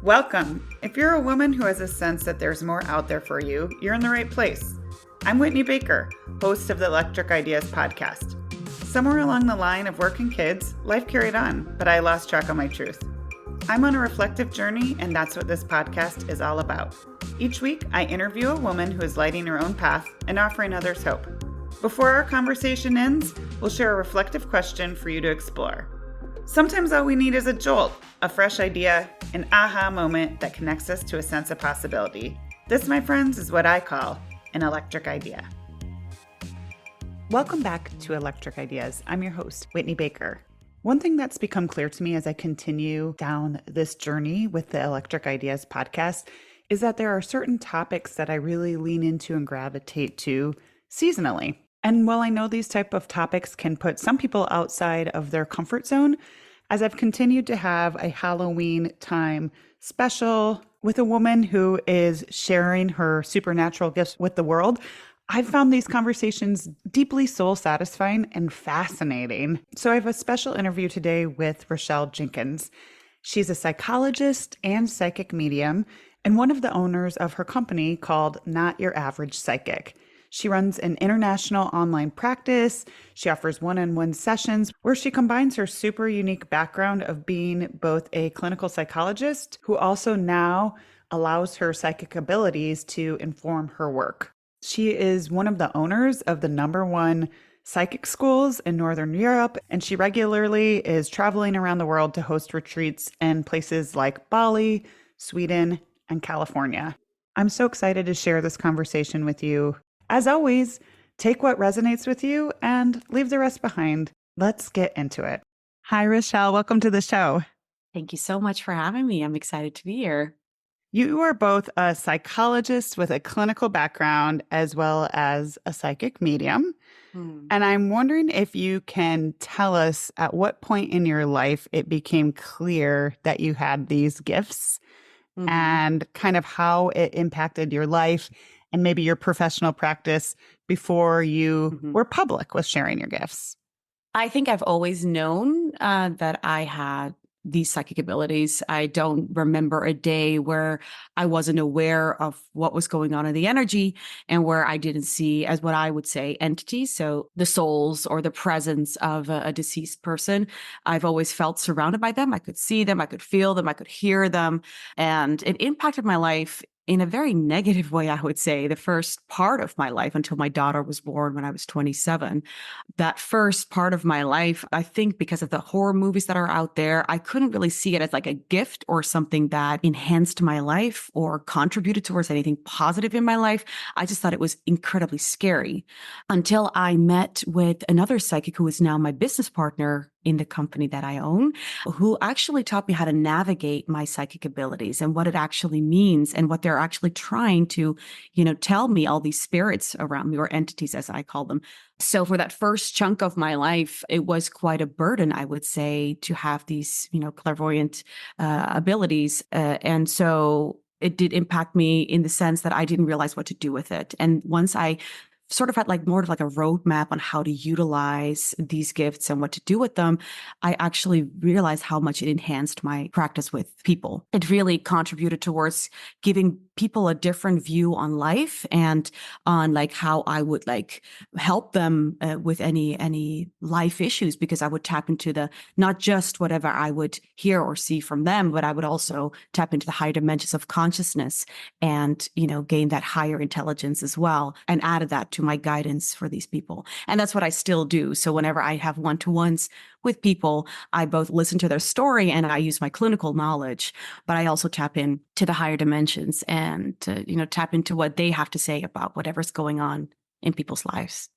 Welcome. If you're a woman who has a sense that there's more out there for you, you're in the right place. I'm Whitney Baker, host of the Electric Ideas podcast. Somewhere along the line of work and kids, life carried on, but I lost track of my truth. I'm on a reflective journey, and that's what this podcast is all about. Each week, I interview a woman who is lighting her own path and offering others hope. Before our conversation ends, we'll share a reflective question for you to explore. Sometimes all we need is a jolt, a fresh idea, an aha moment that connects us to a sense of possibility. This, my friends, is what I call an electric idea. Welcome back to Electric Ideas. I'm your host, Whitney Baker. One thing that's become clear to me as I continue down this journey with the Electric Ideas podcast is that there are certain topics that I really lean into and gravitate to seasonally. And while I know these type of topics can put some people outside of their comfort zone, as I've continued to have a Halloween time special with a woman who is sharing her supernatural gifts with the world, I've found these conversations deeply soul satisfying and fascinating. So I have a special interview today with Rachelle Jenkens. She's a psychologist and psychic medium and one of the owners of her company called Not Your Average Psychic. She runs an international online practice. She offers one-on-one sessions where she combines her super unique background of being both a clinical psychologist who also now allows her psychic abilities to inform her work. She is one of the owners of the #1 psychic schools in Northern Europe, and she regularly is traveling around the world to host retreats in places like Bali, Sweden, and California. I'm so excited to share this conversation with you. As always, take what resonates with you and leave the rest behind. Let's get into it. Hi, Rachelle. Welcome to the show. Thank you so much for having me. I'm excited to be here. You are both a psychologist with a clinical background as well as a psychic medium. And I'm wondering if you can tell us at what point in your life it became clear that you had these gifts and kind of how it impacted your life and maybe your professional practice before you were public with sharing your gifts. I think I've always known that I had these psychic abilities. I don't remember a day where I wasn't aware of what was going on in the energy and where I didn't see, as what I would say, entities. So the souls or the presence of a deceased person. I've always felt surrounded by them. I could see them, I could feel them, I could hear them. And it impacted my life in a very negative way, I would say, the first part of my life until my daughter was born when I was 27. That first part of my life, I think because of the horror movies that are out there, I couldn't really see it as like a gift or something that enhanced my life or contributed towards anything positive in my life. I just thought it was incredibly scary until I met with another psychic who is now my business partner in the company that I own, who actually taught me how to navigate my psychic abilities and what it actually means and what they're actually trying to, tell me, all these spirits around me, or entities as I call them. So for that first chunk of my life, it was quite a burden, I would say, to have these, clairvoyant abilities. And so it did impact me in the sense that I didn't realize what to do with it. And once I sort of had more of a roadmap on how to utilize these gifts and what to do with them, I actually realized how much it enhanced my practice with people. It really contributed towards giving people a different view on life and on how I would help them with any life issues, because I would tap into not just whatever I would hear or see from them, but I would also tap into the higher dimensions of consciousness and, gain that higher intelligence as well, and added that to my guidance for these people. And that's what I still do. So whenever I have one-to-ones with people, I both listen to their story and I use my clinical knowledge, but I also tap in to the higher dimensions and, tap into what they have to say about whatever's going on in people's lives.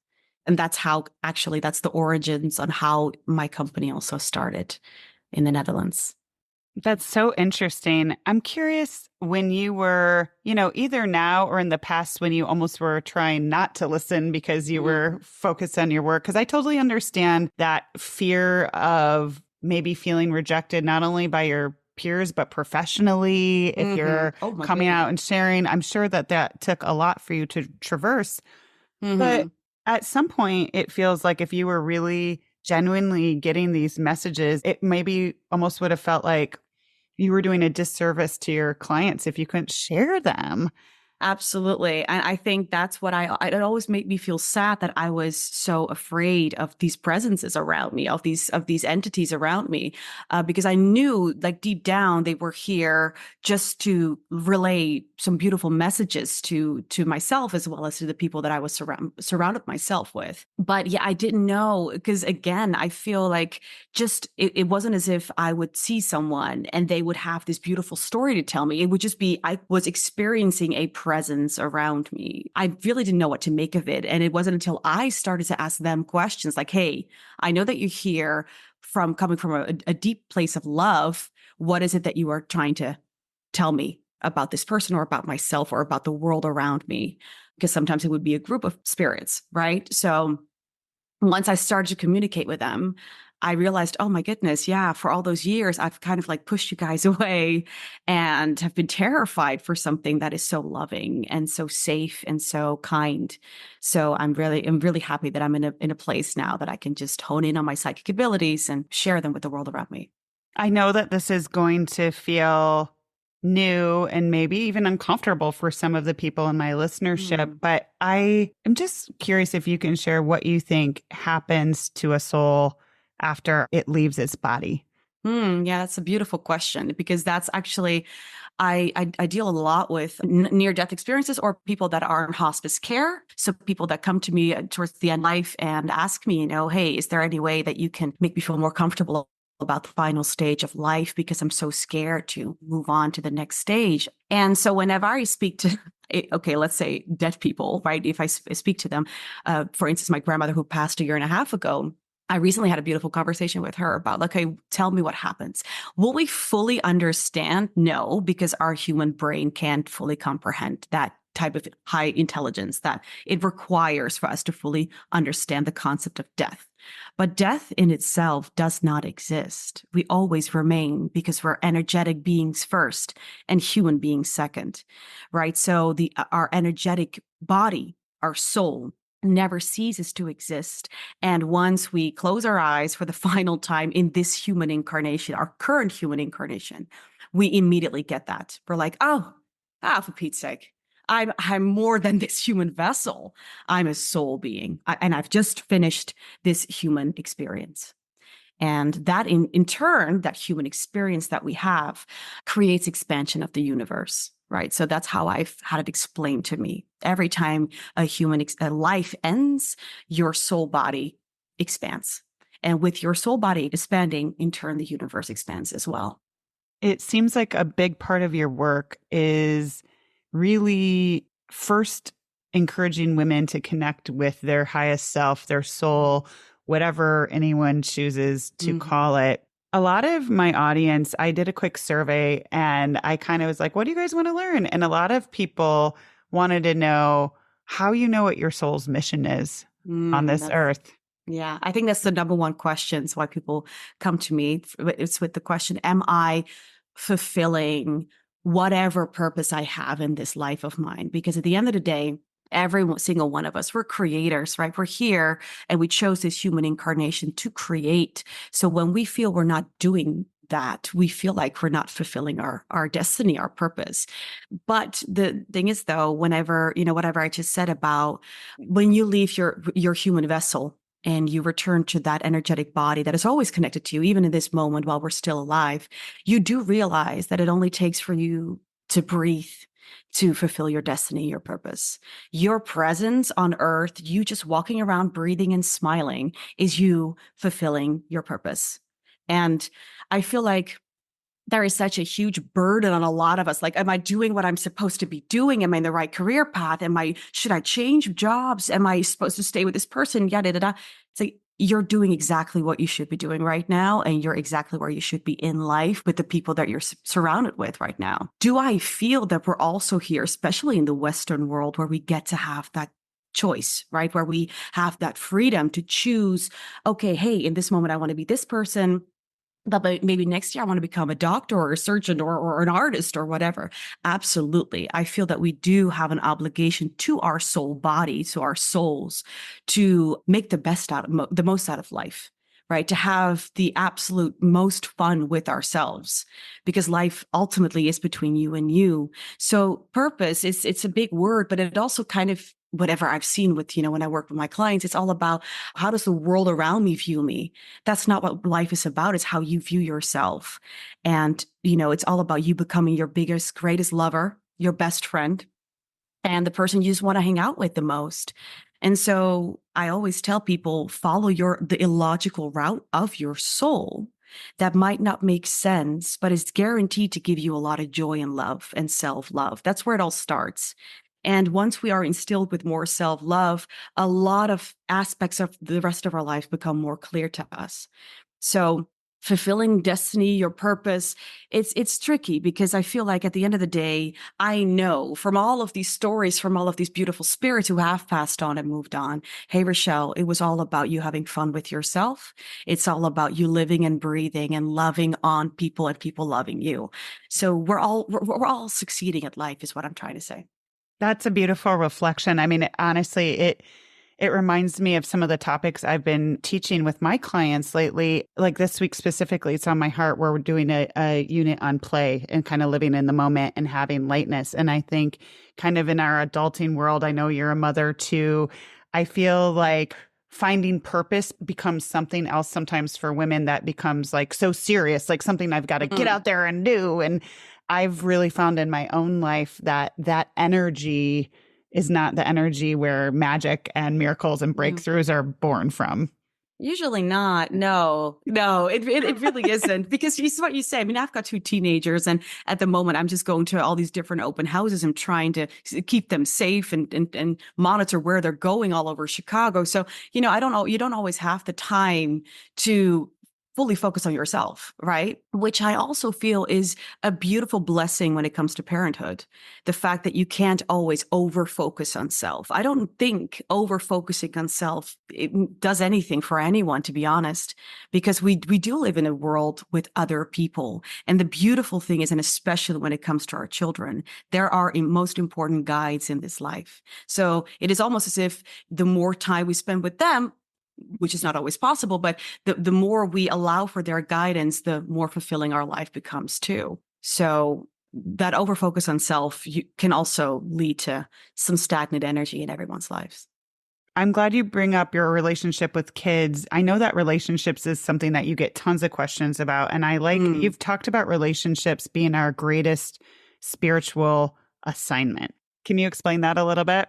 And that's the origins on how my company also started in the Netherlands. That's so interesting. I'm curious, when you were, either now or in the past, when you almost were trying not to listen because you were focused on your work, because I totally understand that fear of maybe feeling rejected, not only by your peers, but professionally, if you're coming out and sharing. I'm sure that took a lot for you to traverse. But at some point, it feels like if you were really genuinely getting these messages, it maybe almost would have felt like you were doing a disservice to your clients if you couldn't share them. Absolutely. And I think that's what it always made me feel sad that I was so afraid of these presences around me, of these entities around me, because I knew like deep down they were here just to relay some beautiful messages to myself as well as to the people that I was surrounded myself with. But yeah, I didn't know because again, I feel like it wasn't as if I would see someone and they would have this beautiful story to tell me. It would just be I was experiencing a presence around me. I really didn't know what to make of it. And it wasn't until I started to ask them questions like, hey, I know that you're here coming from a deep place of love. What is it that you are trying to tell me about this person or about myself or about the world around me? Because sometimes it would be a group of spirits, right? So once I started to communicate with them, I realized, oh my goodness, yeah, for all those years, I've kind of like pushed you guys away and have been terrified for something that is so loving and so safe and so kind. So I'm really happy that I'm in a place now that I can just hone in on my psychic abilities and share them with the world around me. I know that this is going to feel new and maybe even uncomfortable for some of the people in my listenership, but I am just curious if you can share what you think happens to a soul after it leaves its body. Yeah, that's a beautiful question because that's actually, I deal a lot with near-death experiences or people that are in hospice care. So people that come to me towards the end of life and ask me, hey, is there any way that you can make me feel more comfortable about the final stage of life because I'm so scared to move on to the next stage. And so whenever I speak to, okay, let's say dead people, right? If I speak to them, for instance, my grandmother who passed a year and a half ago, I recently had a beautiful conversation with her about, like, okay, tell me what happens. Will we fully understand? No, because our human brain can't fully comprehend that type of high intelligence that it requires for us to fully understand the concept of death. But death in itself does not exist. We always remain because we're energetic beings first and human beings second, right? So our energetic body, our soul, never ceases to exist. And once we close our eyes for the final time in this human incarnation, our current human incarnation, we immediately get that. We're like, for Pete's sake, I'm more than this human vessel. I'm a soul being, and I've just finished this human experience. And that in turn, that human experience that we have creates expansion of the universe, right? So that's how I've had it explained to me. Every time a life ends, your soul body expands. And with your soul body expanding, in turn, the universe expands as well. It seems like a big part of your work is really first encouraging women to connect with their highest self, their soul, whatever anyone chooses to call it. A lot of my audience, I did a quick survey and I kind of was like, what do you guys want to learn? And a lot of people wanted to know how you know what your soul's mission is on this earth. Yeah, I think that's the number one question. It's why people come to me. It's with the question, am I fulfilling whatever purpose I have in this life of mine? Because at the end of the day, every single one of us, we're creators, right? We're here and we chose this human incarnation to create. So when we feel we're not doing that, we feel like we're not fulfilling our destiny, our purpose. But the thing is though, whenever, whatever I just said about when you leave your human vessel and you return to that energetic body that is always connected to you, even in this moment while we're still alive, you do realize that it only takes for you to breathe to fulfill your destiny, your purpose. Your presence on earth, you just walking around, breathing and smiling, is you fulfilling your purpose. And I feel like there is such a huge burden on a lot of us. Like, am I doing what I'm supposed to be doing? Am I in the right career path? Should I change jobs? Am I supposed to stay with this person? Yada, da, da. It's like, you're doing exactly what you should be doing right now. And you're exactly where you should be in life with the people that you're surrounded with right now. Do I feel that we're also here, especially in the Western world, where we get to have that choice, right? Where we have that freedom to choose, okay, hey, in this moment, I want to be this person. But maybe next year I want to become a doctor or a surgeon or an artist or whatever. Absolutely. I feel that we do have an obligation to our soul body, to our souls, to make the most out of life, right? To have the absolute most fun with ourselves, because life ultimately is between you and you. So purpose is, it's a big word, but it also kind of, whatever I've seen with, when I work with my clients, it's all about, how does the world around me view me? That's not what life is about. It's how you view yourself. And, it's all about you becoming your biggest, greatest lover, your best friend, and the person you just want to hang out with the most. And so I always tell people, follow the illogical route of your soul that might not make sense, but is guaranteed to give you a lot of joy and love and self-love. That's where it all starts. And once we are instilled with more self-love, a lot of aspects of the rest of our life become more clear to us. So fulfilling destiny, your purpose, it's tricky, because I feel like at the end of the day, I know from all of these stories, from all of these beautiful spirits who have passed on and moved on, hey, Rachelle, it was all about you having fun with yourself. It's all about you living and breathing and loving on people and people loving you. So we're all succeeding at life, is what I'm trying to say. That's a beautiful reflection. I mean, honestly, it reminds me of some of the topics I've been teaching with my clients lately. Like this week specifically, it's on my heart where we're doing a unit on play and kind of living in the moment and having lightness. And I think kind of in our adulting world, I know you're a mother too. I feel like finding purpose becomes something else sometimes for women that becomes like so serious, like something I've got to get out there and do. And I've really found in my own life that that energy is not the energy where magic and miracles and breakthroughs are born from. Usually not. No, it really isn't, because it's what you say. I mean, I've got two teenagers, and at the moment I'm just going to all these different open houses and trying to keep them safe and monitor where they're going all over Chicago. So, I don't know, you don't always have the time to fully focus on yourself, right? Which I also feel is a beautiful blessing when it comes to parenthood. The fact that you can't always over focus on self. I don't think over focusing on self it does anything for anyone, to be honest, because we do live in a world with other people. And the beautiful thing is, and especially when it comes to our children, there are most important guides in this life. So it is almost as if the more time we spend with them, which is not always possible, but the more we allow for their guidance, the more fulfilling our life becomes too. So that overfocus on self can also lead to some stagnant energy in everyone's lives. I'm glad you bring up your relationship with kids. I know that relationships is something that you get tons of questions about. And I like you've talked about relationships being our greatest spiritual assignment. Can you explain that a little bit?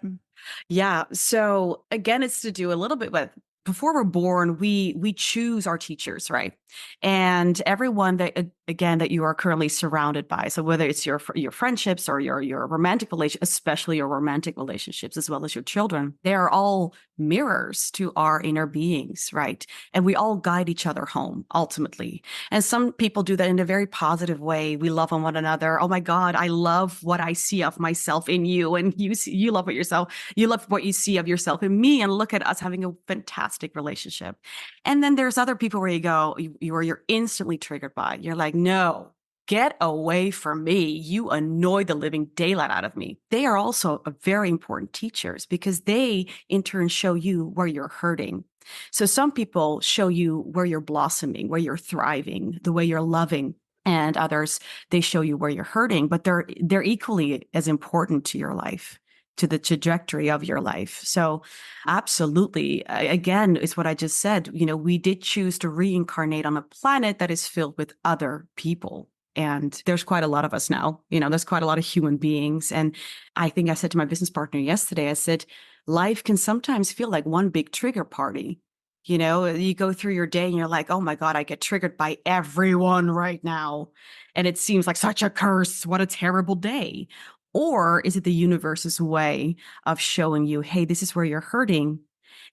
Yeah. So again, it's to do a little bit with, before we're born, we choose our teachers, right? And everyone that again that you are currently surrounded by. So whether it's your friendships or your romantic relation, especially your romantic relationships, as well as your children, they are all mirrors to our inner beings, right? And we all guide each other home ultimately. And some people do that in a very positive way. We love on one another. Oh my God, I love what I see of myself in you, and you love what yourself. You love what you see of yourself in me, and look at us having a fantastic relationship. And then there's other people where you go, you're instantly triggered by. You're like, no, get away from me. You annoy the living daylight out of me. They are also a very important teachers, because they in turn show you where you're hurting. So some people show you where you're blossoming, where you're thriving, the way you're loving. And others, they show you where you're hurting, but they're equally as important to your life, to the trajectory of your life. So absolutely. Again, it's what I just said. We did choose to reincarnate on a planet that is filled with other people. And there's quite a lot of us now. There's quite a lot of human beings. And I think I said to my business partner yesterday, I said, life can sometimes feel like one big trigger party. You go through your day and you're like, oh my God, I get triggered by everyone right now. And it seems like such a curse. What a terrible day. Or is it the universe's way of showing you, hey, this is where you're hurting.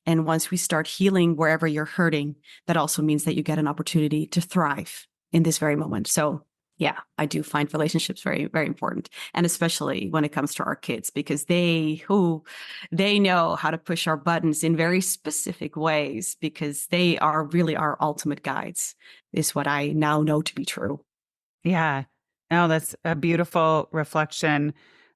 And once we start healing wherever you're hurting, that also means that you get an opportunity to thrive in this very moment. So yeah, I do find relationships very, very important. And especially when it comes to our kids, because they know how to push our buttons in very specific ways, because they are really our ultimate guides, is what I now know to be true. Yeah. No, that's a beautiful reflection.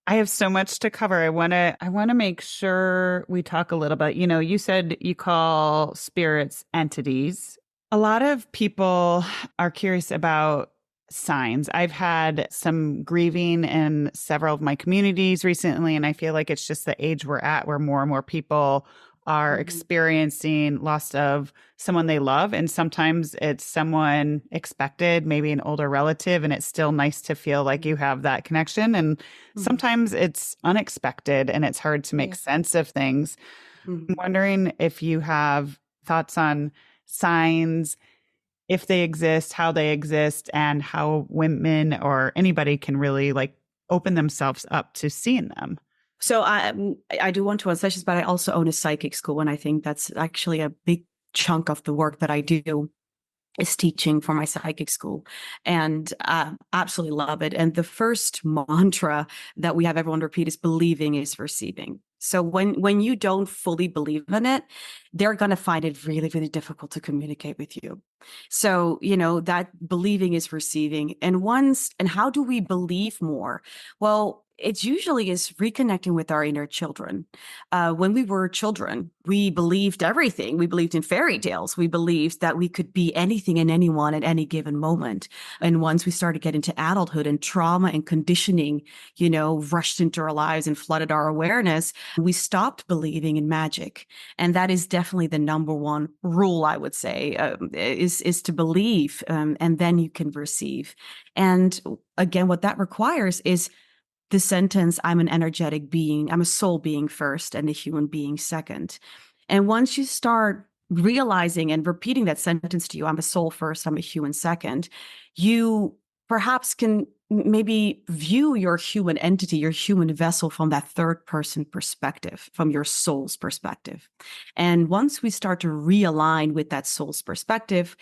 I have so much to cover. I want to make sure we talk a little bit. You said you call spirits entities. A lot of people are curious about signs. I've had some grieving in several of my communities recently, and I feel like it's just the age we're at where more and more people are Mhm. experiencing loss of someone they love. And sometimes it's someone expected, maybe an older relative, and it's still nice to feel like you have that connection. And Mhm. sometimes it's unexpected and it's hard to make Yeah. sense of things. I'm Mhm. wondering if you have thoughts on signs, if they exist, how they exist, and how women or anybody can really like open themselves up to seeing them. So I do one-to-one sessions, but I also own a psychic school, and I think that's actually a big chunk of the work that I do is teaching for my psychic school, and absolutely love it. And the first mantra that we have everyone repeat is believing is receiving. So when you don't fully believe in it, they're going to find it really, really difficult to communicate with you. So, that believing is receiving. And how do we believe more? Well, it's usually is reconnecting with our inner children. When we were children, we believed everything. We believed in fairy tales. We believed that we could be anything and anyone at any given moment. And once we started getting to adulthood and trauma and conditioning, rushed into our lives and flooded our awareness, we stopped believing in magic. And that is definitely the number one rule, I would say, is to believe, and then you can receive. And again, what that requires is the sentence, I'm an energetic being, I'm a soul being first and a human being second. And once you start realizing and repeating that sentence to you, I'm a soul first, I'm a human second, you perhaps can maybe view your human entity, your human vessel from that third person perspective, from your soul's perspective. And once we start to realign with that soul's perspective,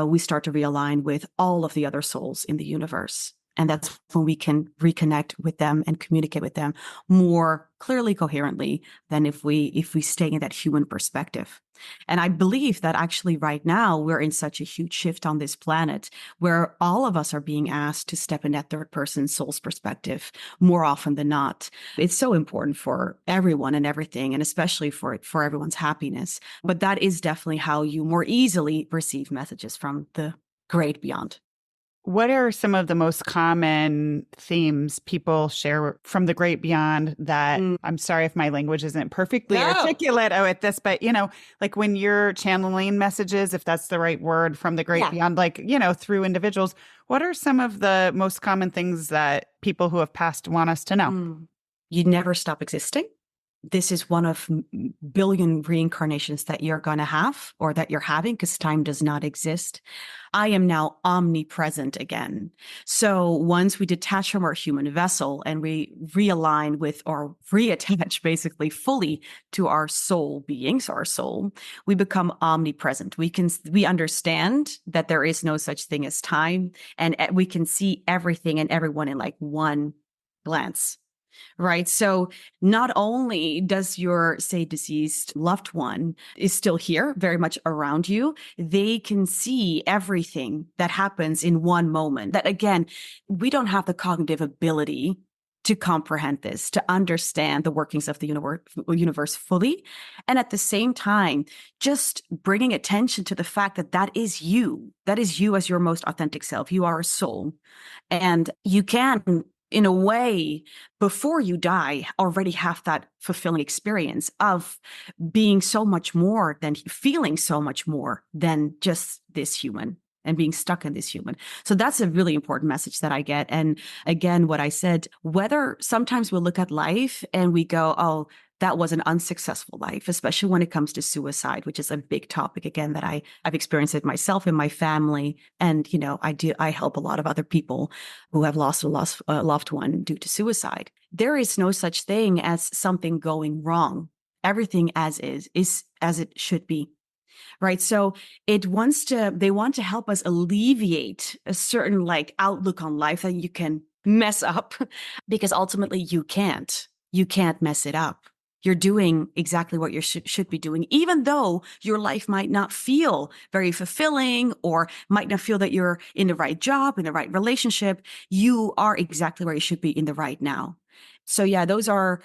we start to realign with all of the other souls in the universe. And that's when we can reconnect with them and communicate with them more clearly, coherently than if we stay in that human perspective. And I believe that actually right now we're in such a huge shift on this planet where all of us are being asked to step in that third person soul's perspective more often than not. It's so important for everyone and everything, and especially for everyone's happiness. But that is definitely how you more easily receive messages from the great beyond. What are some of the most common themes people share from the great beyond that Mm. I'm sorry if my language isn't perfectly No. articulate at this, but like when you're channeling messages, if that's the right word, from the great Yeah. beyond, like, through individuals, what are some of the most common things that people who have passed want us to know? Mm. You never stop existing. This is one of billion reincarnations that you're going to have or that you're having because time does not exist. I am now omnipresent again. So once we detach from our human vessel and we realign with or reattach basically fully to our soul beings, our soul, we become omnipresent. We understand that there is no such thing as time, and we can see everything and everyone in like one glance. Right. So not only does your, say, deceased loved one is still here, very much around you, they can see everything that happens in one moment. That again, we don't have the cognitive ability to comprehend this, to understand the workings of the universe fully. And at the same time, just bringing attention to the fact that that is you. That is you as your most authentic self. You are a soul. And you can, in a way, before you die, already have that fulfilling experience of being so much more than feeling so much more than just this human and being stuck in this human. So that's a really important message that I get. And again, what I said, whether sometimes we look at life and we go, oh, that was an unsuccessful life, especially when it comes to suicide, which is a big topic again that I've experienced it myself in my family. And, I help a lot of other people who have lost a loved one due to suicide. There is no such thing as something going wrong. Everything as is as it should be. Right. So they want to help us alleviate a certain like outlook on life that you can mess up because ultimately you can't mess it up. You're doing exactly what you should be doing, even though your life might not feel very fulfilling or might not feel that you're in the right job, in the right relationship. You are exactly where you should be in the right now. So yeah, those are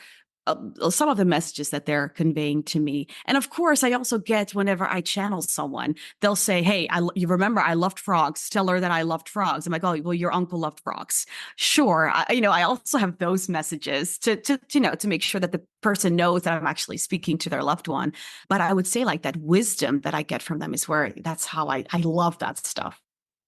some of the messages that they're conveying to me. And of course, I also get whenever I channel someone, they'll say, "Hey, you remember I loved frogs. Tell her that I loved frogs." I'm like, "Oh, well, your uncle loved frogs." Sure, I also have those messages to make sure that the person knows that I'm actually speaking to their loved one. But I would say like that wisdom that I get from them is where that's how I love that stuff.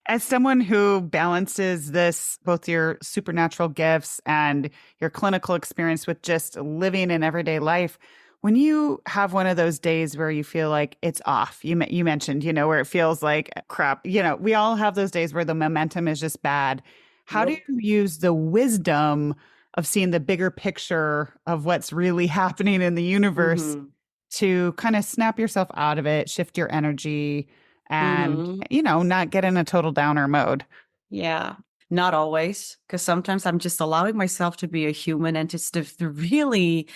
As someone who balances this, both your supernatural gifts and your clinical experience with just living in everyday life, when you have one of those days where you feel like it's off, you mentioned, where it feels like crap, we all have those days where the momentum is just bad. How do Yep. you use the wisdom of seeing the bigger picture of what's really happening in the universe Mm-hmm. to kind of snap yourself out of it, shift your energy, and, Mm-hmm. not get in a total downer mode? Yeah, not always, because sometimes I'm just allowing myself to be a human and just to really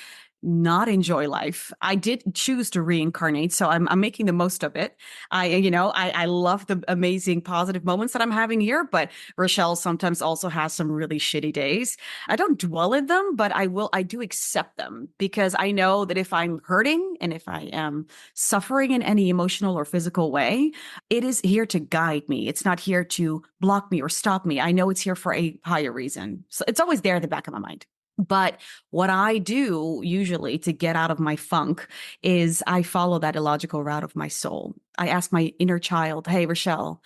not enjoy life. I did choose to reincarnate, so I'm making the most of it. I love the amazing positive moments that I'm having here, but Rochelle sometimes also has some really shitty days. I don't dwell in them, but I do accept them because I know that if I'm hurting and if I am suffering in any emotional or physical way, it is here to guide me. It's not here to block me or stop me. I know it's here for a higher reason. So it's always there in the back of my mind. But what I do usually to get out of my funk is I follow that illogical route of my soul. I ask my inner child, "Hey, Rochelle,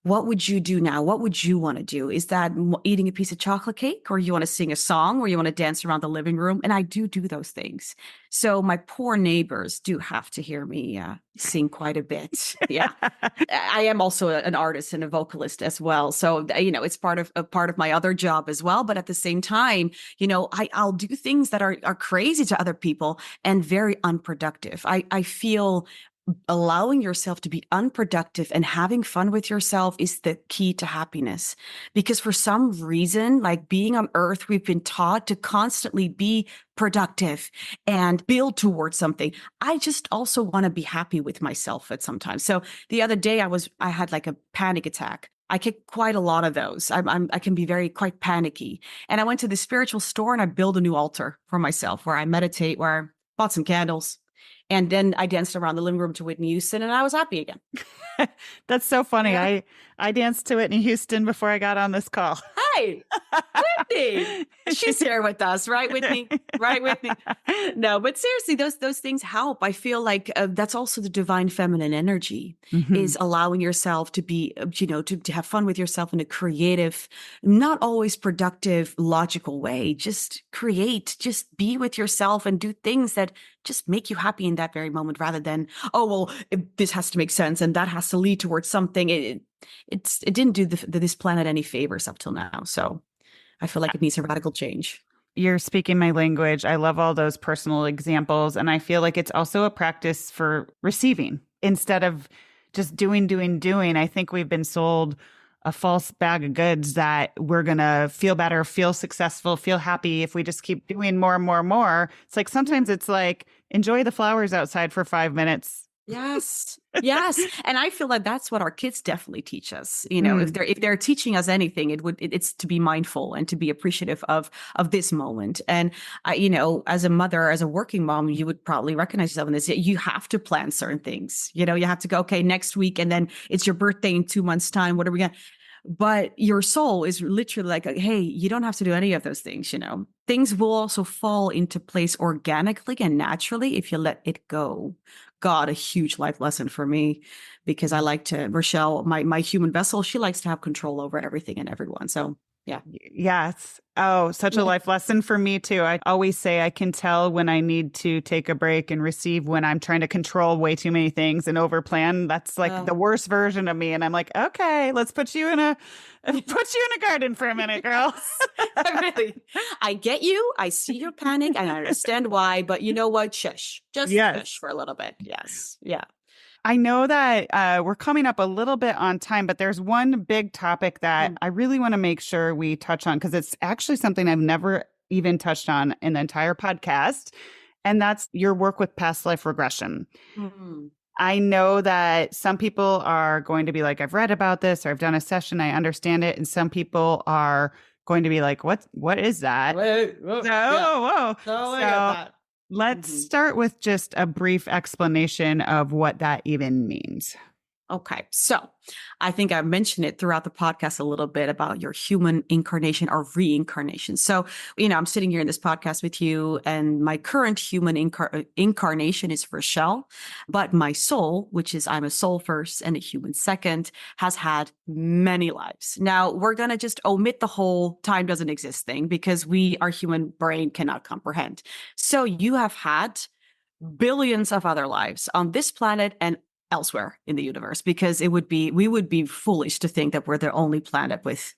what would you do now? What would you want to do? Is that eating a piece of chocolate cake, or you want to sing a song, or you want to dance around the living room?" And I do those things. So my poor neighbors do have to hear me sing quite a bit. Yeah, I am also an artist and a vocalist as well. So it's part of my other job as well. But at the same time, I'll do things that are crazy to other people and very unproductive. I feel allowing yourself to be unproductive and having fun with yourself is the key to happiness. Because for some reason, like being on earth, we've been taught to constantly be productive and build towards something. I just also want to be happy with myself at some time. So the other day I had like a panic attack. I get quite a lot of those. I can be quite panicky. And I went to the spiritual store and I built a new altar for myself where I meditate, where I bought some candles, and then I danced around the living room to Whitney Houston and I was happy again. That's so funny. Yeah. I danced to Whitney Houston before I got on this call. Hey, Whitney. She's here with us, right, Whitney? Right, Whitney? No, but seriously, those things help. I feel like that's also the divine feminine energy, Mhm. is allowing yourself to be, to have fun with yourself in a creative, not always productive, logical way. Just create, just be with yourself and do things that just make you happy in that very moment rather than, "Oh, well, this has to make sense and that has to lead towards something." It didn't do this planet any favors up till now. So I feel like it needs a radical change. You're speaking my language. I love all those personal examples. And I feel like it's also a practice for receiving instead of just doing. I think we've been sold a false bag of goods that we're going to feel better, feel successful, feel happy if we just keep doing more and more and more. It's like sometimes it's like enjoy the flowers outside for 5 minutes. Yes. Yes. And I feel like that's what our kids definitely teach us. If Mm. they're teaching us anything, it's to be mindful and to be appreciative of this moment. And as a mother, as a working mom, you would probably recognize yourself in this. You have to plan certain things. You have to go, okay, next week, and then it's your birthday in 2 months' time. What are we gonna? But your soul is literally like, "Hey, you don't have to do any of those things. Things will also fall into place organically and naturally if you let it go." God, a huge life lesson for me, because I like to, Rochelle, my human vessel, she likes to have control over everything and everyone. So yeah. Yes. Oh, such a Yeah. life lesson for me too. I always say I can tell when I need to take a break and receive when I'm trying to control way too many things and overplan. That's like the worst version of me. And I'm like, okay, let's put you in a garden for a minute, girl. Really, I get you. I see your panic and I understand why, but you know what? Shush, just shush Yes. for a little bit. Yes. Yeah. I know that we're coming up a little bit on time, but there's one big topic that Mm. I really want to make sure we touch on because it's actually something I've never even touched on in the entire podcast. And that's your work with past life regression. Mm. I know that some people are going to be like, I've read about this or I've done a session, I understand it. And some people are going to be like, what is that? Wait, whoa, So, yeah. whoa. No, I get So that. let's Mhm. start with just a brief explanation of what that even means. Okay. So I think I mentioned it throughout the podcast a little bit about your human incarnation or reincarnation. So, I'm sitting here in this podcast with you, and my current human incarnation is Rachelle, but my soul, which is I'm a soul first and a human second, has had many lives. Now, we're going to just omit the whole time doesn't exist thing because our human brain cannot comprehend. So you have had billions of other lives on this planet and elsewhere in the universe, because we would be foolish to think that we're the only planet with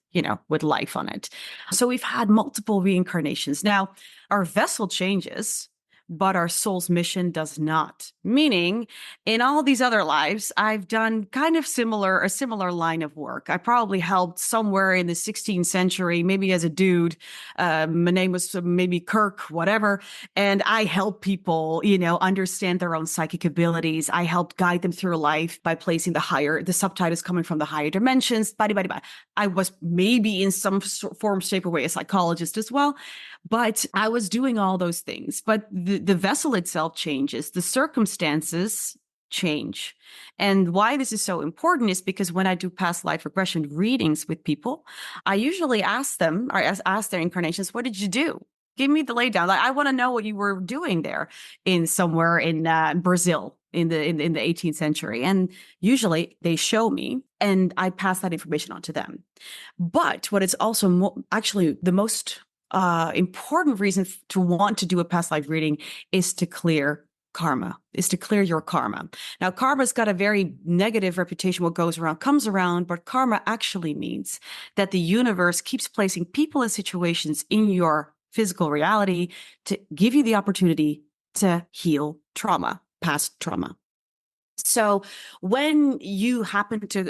life on it. So we've had multiple reincarnations. Now, our vessel changes, but our soul's mission does not. Meaning, in all these other lives, I've done kind of a similar line of work. I probably helped somewhere in the 16th century, maybe as a dude. My name was maybe Kirk, whatever. And I help people, understand their own psychic abilities. I helped guide them through life by placing the subtitles coming from the higher dimensions. I was maybe in some form, shape, or way a psychologist as well. But I was doing all those things. But the vessel itself changes, the circumstances change. And why this is so important is because when I do past life regression readings with people, I usually ask them, or ask their incarnations, what did you do? Give me the laydown. Like, I want to know what you were doing there in somewhere in Brazil in the 18th century. And usually they show me, and I pass that information on to them. But what is also actually the most important reason to want to do a past life reading is to clear karma, is to clear your karma. Now, karma's got a very negative reputation. What goes around comes around, but karma actually means that the universe keeps placing people and situations in your physical reality to give you the opportunity to heal trauma, past trauma. So when you happen to,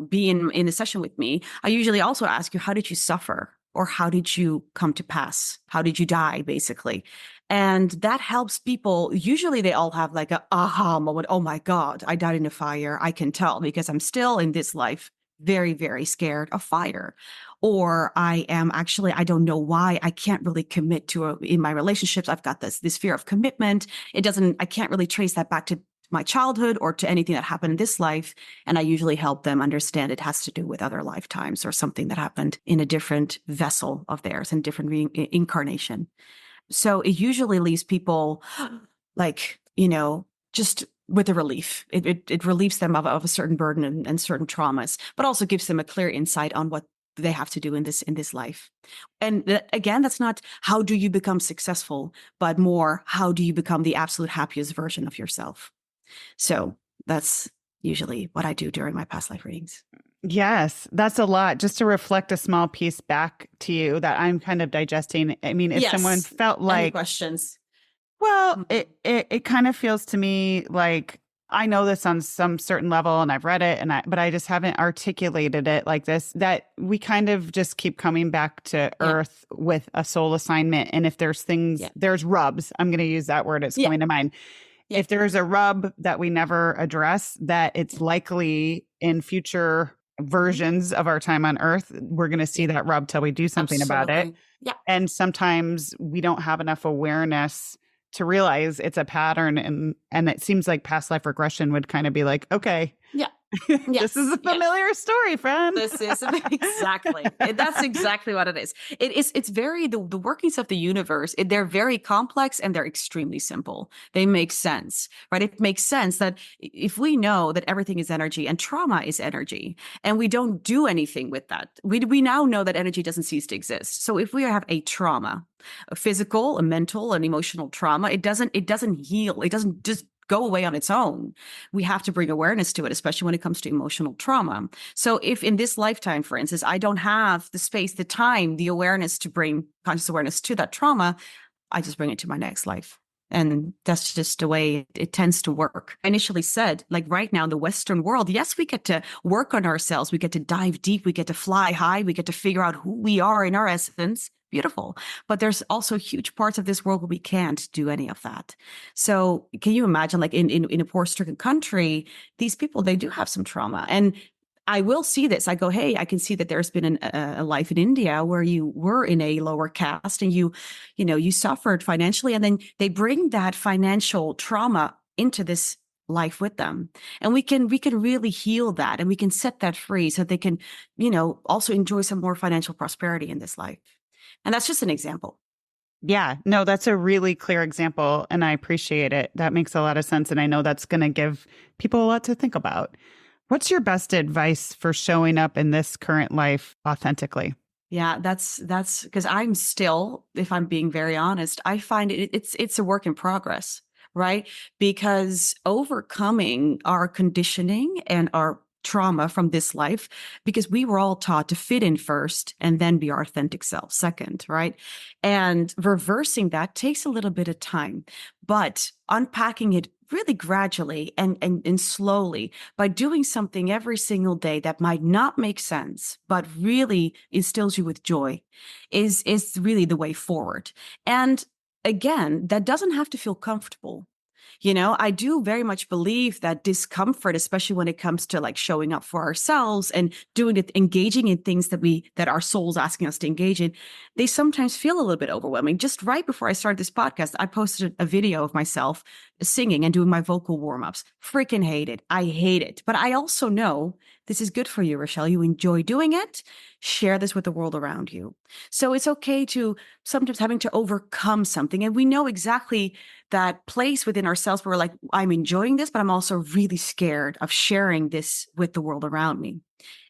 be in a session with me, I usually also ask you, how did you suffer? Or how did you come to pass? How did you die, basically? And that helps people. Usually they all have like a aha moment. Oh my God, I died in a fire. I can tell because I'm still in this life very, very scared of fire. Or I don't know why I can't really commit in my relationships. I've got this fear of commitment. I can't really trace that back to my childhood or to anything that happened in this life. And I usually help them understand it has to do with other lifetimes or something that happened in a different vessel of theirs and different incarnation. So it usually leaves people like, just with a relief. It relieves them of a certain burden and certain traumas, but also gives them a clear insight on what they have to do in this life. And again, that's not how do you become successful, but more how do you become the absolute happiest version of yourself. So that's usually what I do during my past life readings. Yes, that's a lot. Just to reflect a small piece back to you that I'm kind of digesting. I mean, if someone Yes. felt Any like, questions? well, Mhm. it kind of feels to me like I know this on some certain level and I've read it but I just haven't articulated it like this, that we kind of just keep coming back to Yeah. earth with a soul assignment. And if there's Yeah. there's rubs, I'm going to use that word. It's Yeah. coming to mind. Yeah. If there's a rub that we never address, that it's likely in future versions of our time on earth, we're going to see that rub till we do something about it. Absolutely. Yeah. And sometimes we don't have enough awareness to realize it's a pattern. And it seems like past life regression would kind of be like, okay, Yeah. this is Yes. a familiar story, friend. This is exactly. That's exactly what it is. It's very the workings of the universe. They're very complex and they're extremely simple. They make sense, right? It makes sense that if we know that everything is energy and trauma is energy, and we don't do anything with that, we now know that energy doesn't cease to exist. So if we have a trauma, a physical, a mental, an emotional trauma, it doesn't heal. It doesn't just go away on its own. We have to bring awareness to it, especially when it comes to emotional trauma. So if in this lifetime, for instance, I don't have the space, the time, the awareness to bring conscious awareness to that trauma, I just bring it to my next life. And that's just the way it tends to work. I initially said, like right now in the Western world, yes, we get to work on ourselves. We get to dive deep. We get to fly high. We get to figure out who we are in our essence. Beautiful. But there's also huge parts of this world where we can't do any of that. So can you imagine, like in a poor stricken country, these people, they do have some trauma. And I will see this. I go, hey, I can see that there's been a life in India where you were in a lower caste and you suffered financially. And then they bring that financial trauma into this life with them. And we can really heal that, and we can set that free so they can, also enjoy some more financial prosperity in this life. And that's just an example. Yeah, no, that's a really clear example, and I appreciate it. That makes a lot of sense. And I know that's going to give people a lot to think about. What's your best advice for showing up in this current life authentically? Yeah, that's because I'm still, if I'm being very honest, I find it's a work in progress, right? Because overcoming our conditioning and our trauma from this life, because we were all taught to fit in first and then be our authentic self second, right? And reversing that takes a little bit of time, but unpacking it really gradually and slowly by doing something every single day that might not make sense, but really instills you with joy is really the way forward. And again, that doesn't have to feel comfortable. I do very much believe that discomfort, especially when it comes to like showing up for ourselves and doing it, engaging in things that our soul's asking us to engage in, they sometimes feel a little bit overwhelming. Just right before I started this podcast, I posted a video of myself singing and doing my vocal warm-ups. Freaking hate it. I hate it. But I also know this is good for you, Rachelle. You enjoy doing it. Share this with the world around you. So it's okay to sometimes having to overcome something. And we know exactly that place within ourselves where we're like, I'm enjoying this, but I'm also really scared of sharing this with the world around me.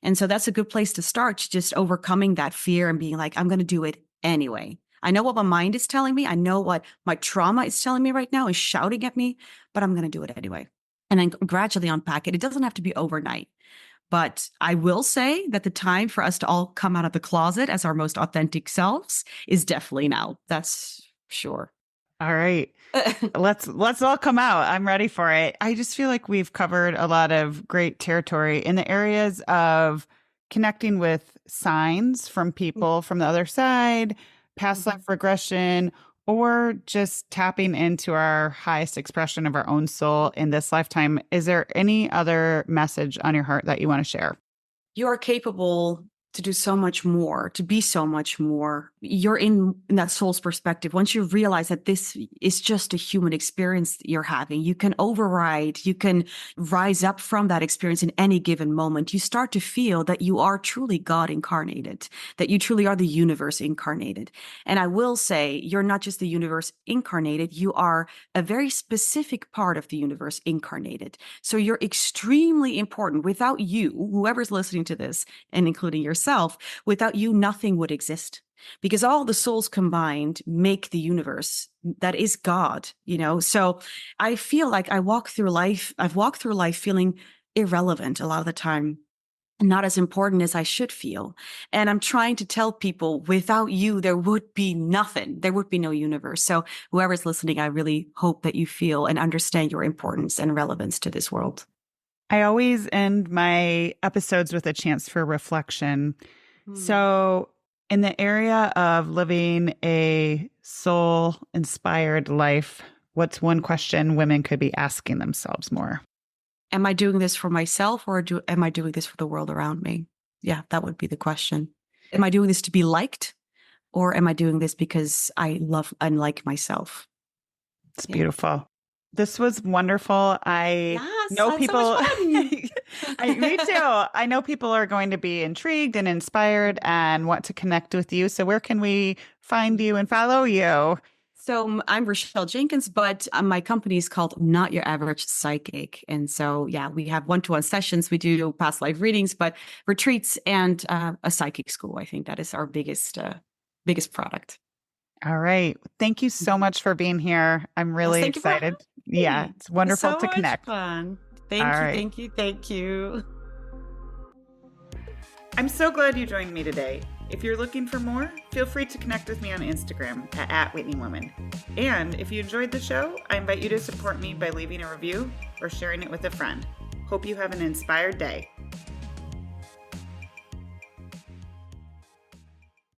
And so that's a good place to start, just overcoming that fear and being like, I'm going to do it anyway. I know what my mind is telling me. I know what my trauma is telling me right now, is shouting at me, but I'm going to do it anyway. And then gradually unpack it. It doesn't have to be overnight. But I will say that the time for us to all come out of the closet as our most authentic selves is definitely now. That's sure. All right. Let's all come out. I'm ready for it. I just feel like we've covered a lot of great territory in the areas of connecting with signs from people from the other side, past life regression, or just tapping into our highest expression of our own soul in this lifetime. Is there any other message on your heart that you want to share? You are capable to do so much more, to be so much more. You're in that soul's perspective. Once you realize that this is just a human experience that you're having, you can override, you can rise up from that experience in any given moment. You start to feel that you are truly God incarnated, that you truly are the universe incarnated. And I will say, you're not just the universe incarnated, you are a very specific part of the universe incarnated. So you're extremely important. Without you, whoever's listening to this, and including yourself, without you, nothing would exist, because all the souls combined make the universe that is God, So I feel like I've walked through life feeling irrelevant a lot of the time, not as important as I should feel. And I'm trying to tell people, without you, there would be nothing. There would be no universe. So whoever's listening, I really hope that you feel and understand your importance and relevance to this world. I always end my episodes with a chance for reflection. So, in the area of living a soul-inspired life, what's one question women could be asking themselves more? Am I doing this for myself, or am I doing this for the world around me? Yeah, that would be the question. Am I doing this to be liked, or am I doing this because I love and like myself? It's beautiful. This was wonderful. I know people. Me too. I know people are going to be intrigued and inspired and want to connect with you. So where can we find you and follow you? So I'm Rachelle Jenkens, but my company is called Not Your Average Psychic. And so, yeah, we have one-to-one sessions. We do past life readings, but retreats and a psychic school. I think that is our biggest product. All right. Thank you so much for being here. I'm really excited. Yeah, it's wonderful to connect. Fun. Thank you. I'm so glad you joined me today. If you're looking for more, feel free to connect with me on Instagram at @WhitneyWoman. And if you enjoyed the show, I invite you to support me by leaving a review or sharing it with a friend. Hope you have an inspired day.